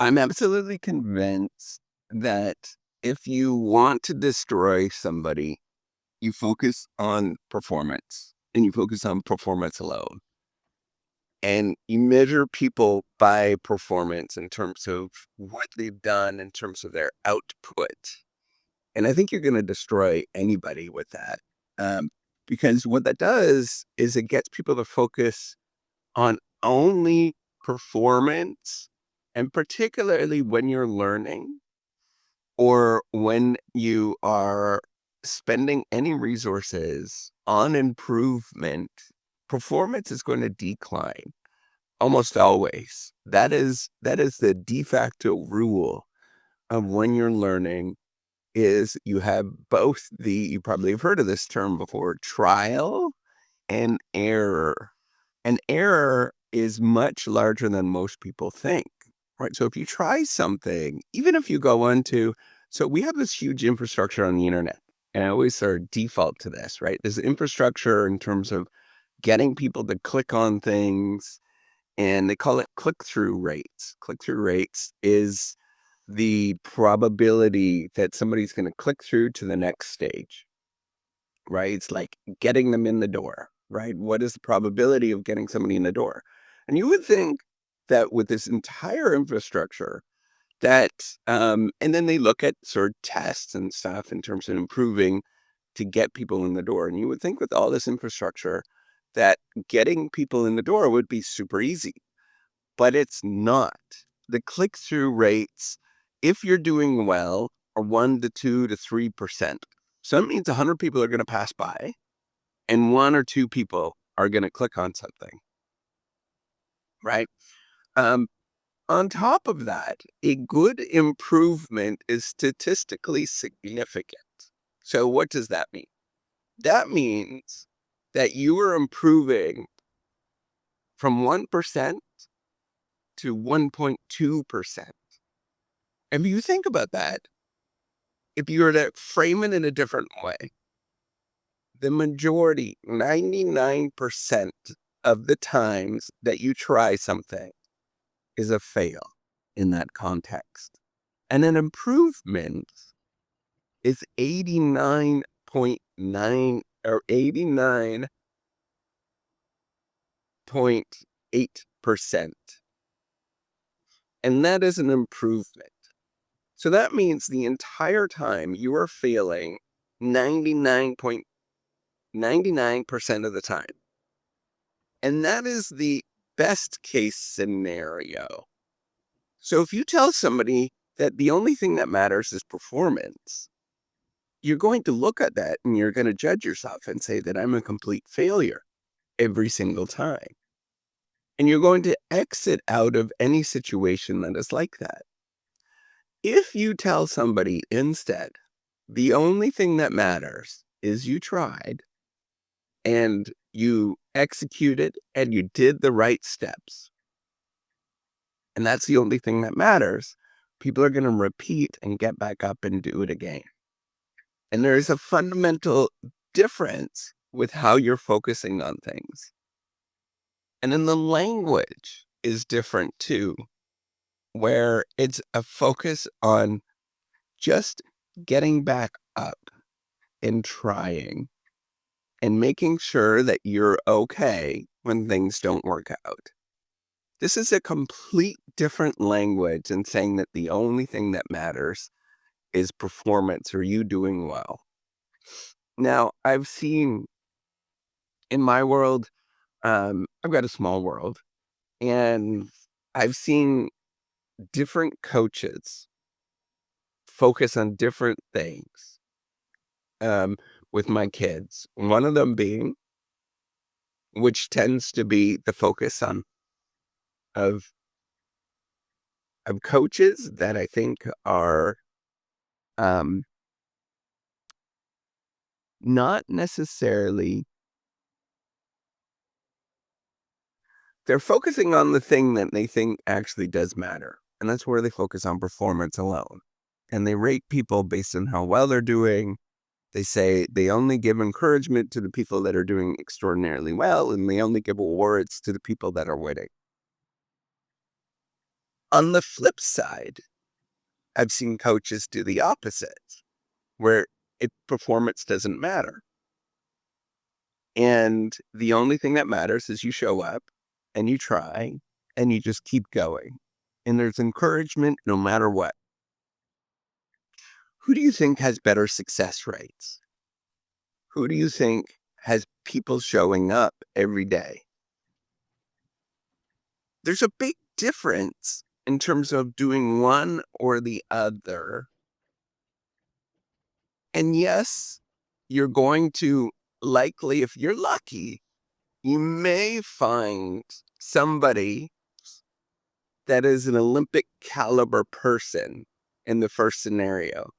I'm absolutely convinced that if you want to destroy somebody, you focus on performance and you focus on performance alone. And you measure people by performance in terms of what they've done, in terms of their output. And I think you're going to destroy anybody with that. Um, because what that does is it gets people to focus on only performance, and particularly when you're learning or when you are spending any resources on improvement, performance is going to decline almost always. That is the de facto rule of when you're learning is you have both you probably have heard of this term before, trial and error. And error is much larger than most people think, right? So if you try something, even if you go into, so we have this huge infrastructure on the internet, and I always sort of default to this, right? There's infrastructure in terms of getting people to click on things, and they call it click-through rates. Click-through rates is the probability that somebody's going to click through to the next stage, right? It's like getting them in the door, right? What is the probability of getting somebody in the door? And you would think that with this entire infrastructure, that, and then they look at sort of tests and stuff in terms of improving to get people in the door. And you would think with all this infrastructure that getting people in the door would be super easy, but it's not. The click through rates, if you're doing well, are 1 to 2 to 3%. So that means 100 people are going to pass by and 1 or 2 people are going to click on something, right? Um, on top of that, a good improvement is statistically significant. So what does that mean? That means that you are improving from 1% to 1.2%. And if you think about that, if you were to frame it in a different way, the majority, 99% of the times that you try something is a fail in that context. And an improvement is 89.9 or 89.8%. And that is an improvement. So that means the entire time you are failing 99% of the time. And that is the best case scenario. So if you tell somebody that the only thing that matters is performance, you're going to look at that and you're going to judge yourself and say that I'm a complete failure every single time. And you're going to exit out of any situation that is like that. If you tell somebody instead, the only thing that matters is you tried and you executed and you did the right steps, and that's the only thing that matters, people are going to repeat and get back up and do it again. And there is a fundamental difference with how you're focusing on things. And then the language is different too, where it's a focus on just getting back up and trying and making sure that you're okay when things don't work out. This is a complete different language than saying that the only thing that matters is performance or you doing well. Now, I've seen in my world, I've got a small world, and I've seen different coaches focus on different things with my kids. One of them being, which tends to be the focus on of coaches that I think are not necessarily, they're focusing on the thing that they think actually does matter. And that's where they focus on performance alone. And they rate people based on how well they're doing. They say they only give encouragement to the people that are doing extraordinarily well, and they only give awards to the people that are winning. On the flip side, I've seen coaches do the opposite, where performance doesn't matter. And the only thing that matters is you show up and you try and you just keep going. And there's encouragement no matter what. Who do you think has better success rates? Who do you think has people showing up every day? There's a big difference in terms of doing one or the other. And yes, you're going to likely, if you're lucky, you may find somebody that is an Olympic caliber person in the first scenario.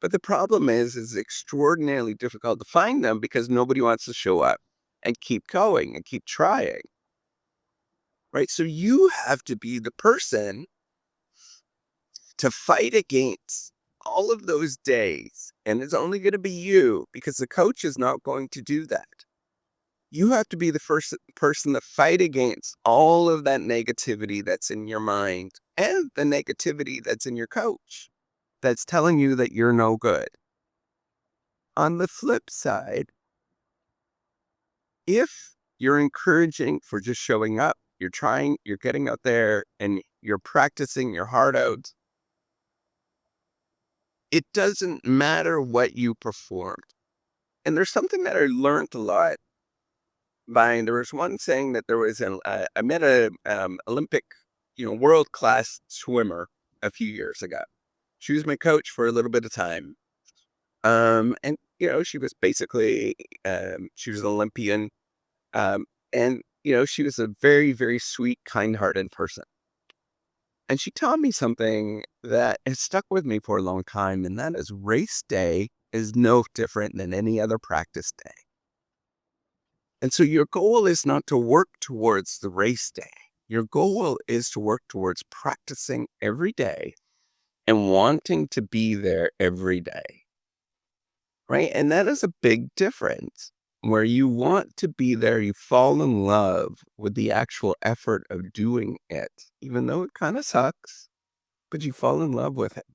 But the problem is it's extraordinarily difficult to find them because nobody wants to show up and keep going and keep trying. Right? So you have to be the person to fight against all of those days. And it's only going to be you because the coach is not going to do that. You have to be the first person to fight against all of that negativity that's in your mind and the negativity that's in your coach that's telling you that you're no good. On the flip side, if you're encouraging for just showing up, you're trying, you're getting out there and you're practicing your heart out, it doesn't matter what you performed. And there's something that I learned a lot there was one saying that there was I met a Olympic, world class swimmer a few years ago. She was my coach for a little bit of time. And she was basically she was an Olympian. And she was a very, very sweet, kind-hearted person. And she taught me something that has stuck with me for a long time, and that is race day is no different than any other practice day. And so your goal is not to work towards the race day. Your goal is to work towards practicing every day and wanting to be there every day. Right? And that is a big difference. Where you want to be there, you fall in love with the actual effort of doing it, even though it kind of sucks, but you fall in love with it.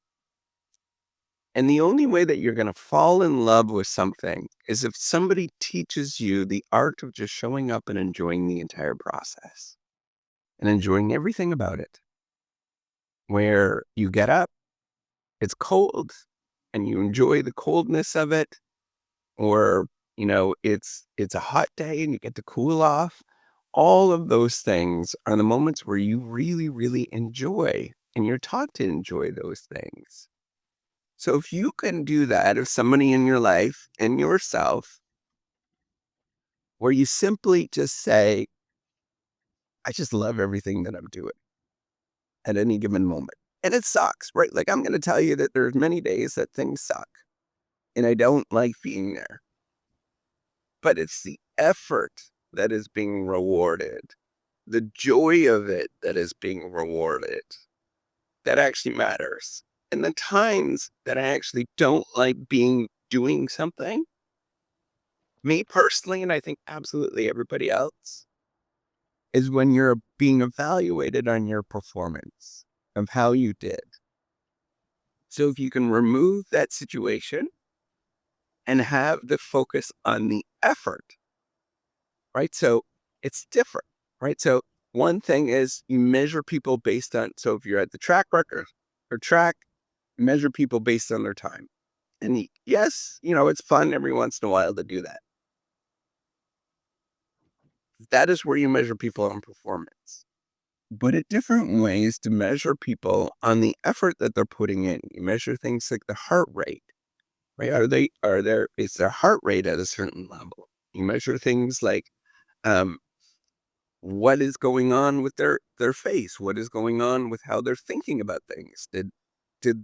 And the only way that you're going to fall in love with something is if somebody teaches you the art of just showing up and enjoying the entire process and enjoying everything about it. Where you get up, it's cold, and you enjoy the coldness of it, or it's a hot day and you get to cool off. All of those things are the moments where you really, really enjoy, and you're taught to enjoy those things. So if you can do that, if somebody in your life and yourself, where you simply just say, I just love everything that I'm doing at any given moment. And it sucks, right? Like, I'm going to tell you that there's many days that things suck and I don't like being there. But it's the effort that is being rewarded, the joy of it that is being rewarded, that actually matters. And the times that I actually don't like doing something, me personally, and I think absolutely everybody else, is when you're being evaluated on your performance of how you did. So if you can remove that situation and have the focus on the effort, right? So it's different, right? So one thing is you measure people based on, so if you're at the track record or track, measure people based on their time. And yes, it's fun every once in a while to do that. That is where you measure people on performance. But at different ways to measure people on the effort that they're putting in. You measure things like the heart rate, right? Is their heart rate at a certain level? You measure things like, what is going on with their face? What is going on with how they're thinking about things? Did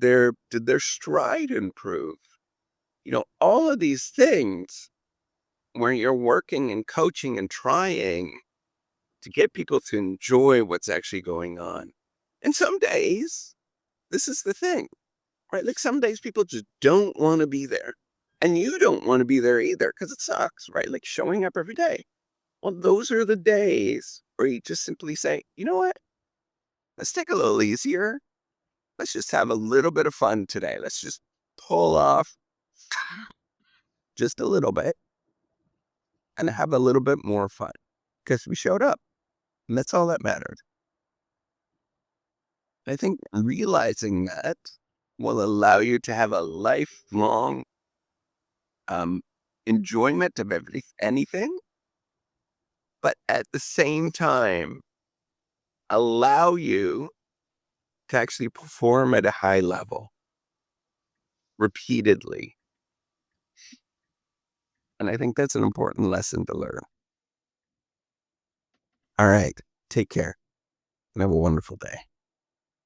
their stride improve? All of these things where you're working and coaching and trying to get people to enjoy what's actually going on. And some days, this is the thing, right? Like some days people just don't want to be there. And you don't want to be there either because it sucks, right? Like showing up every day. Well, those are the days where you just simply say, you know what? let's take a little easier. Let's just have a little bit of fun today. Let's just pull off just a little bit and have a little bit more fun because we showed up. And that's all that mattered. I think realizing that will allow you to have a lifelong um, enjoyment of anything, but at the same time, allow you to actually perform at a high level repeatedly. And I think that's an important lesson to learn. All right. Take care and have a wonderful day.